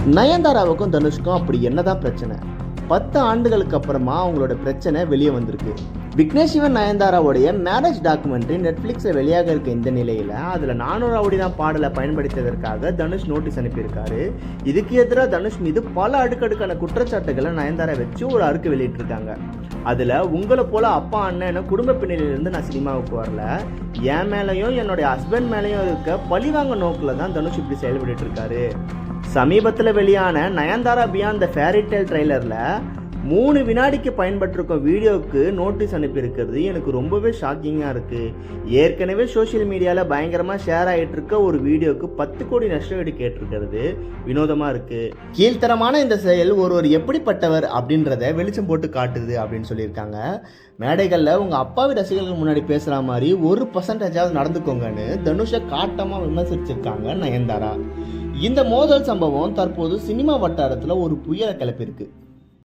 நயன்தாராவுக்கும் தனுஷ்க்கும் அப்படி என்னதான் பிரச்சனை? 10 ஆண்டுகளுக்கு அப்புறமா அவங்களோட பிரச்சனை வெளியே வந்திருக்கு. விக்னேஷ் சிவன் நயன்தாராவுடைய மேரேஜ் டாக்குமெண்ட்ரி நெட்ஃப்ளிக்ஸில் வெளியாக இருக்க இந்த நிலையில் அதில் 400 ரவுடி தான் பாடலை பயன்படுத்தியதற்காக தனுஷ் நோட்டீஸ் அனுப்பியிருக்காரு. இதுக்கு எதிராக தனுஷ் மீது பல அடுக்கடுக்கான குற்றச்சாட்டுகளை நயன்தாரா வச்சு ஒரு அறிக்கை வெளியிட்டிருக்காங்க. அதில் உங்களை போல அப்பா அண்ணன் குடும்ப பின்னணியிலிருந்து நான் சினிமாவுக்கு வரல, என் மேலேயும் என்னுடைய ஹஸ்பண்ட் மேலேயும் இருக்க பழிவாங்க நோக்கில் தான் தனுஷ் இப்படி செயல்பட்டு இருக்காரு. சமீபத்தில் வெளியான Nayanthara beyond the fairy tale ட்ரெய்லரில் 3 வினாடிக்கு பயன்பட்டிருக்கும் வீடியோவுக்கு நோட்டீஸ் அனுப்பியிருக்கிறது எனக்கு ரொம்பவே ஷாக்கிங்காக இருக்குது. ஏற்கனவே சோஷியல் மீடியாவில் பயங்கரமாக ஷேர் ஆகிட்டு இருக்க ஒரு வீடியோவுக்கு 10 கோடி நஷ்டஈடு கேட்டிருக்கிறது வினோதமாக இருக்குது. கீழ்த்தரமான இந்த செயல் ஒருவர் எப்படிப்பட்டவர் அப்படின்றத வெளிச்சம் போட்டு காட்டுது அப்படின்னு சொல்லியிருக்காங்க. மேடைகளில் உங்கள் அப்பாவி ரசிகர்கள் முன்னாடி பேசுகிற மாதிரி 1% நடந்துக்கோங்கன்னு தனுஷை காட்டமாக விமர்சிச்சிருக்காங்க நயன்தாரா. இந்த மோதல் சம்பவம் தற்போது சினிமா வட்டாரத்தில் ஒரு புயலை கிளப்பியிருக்கு.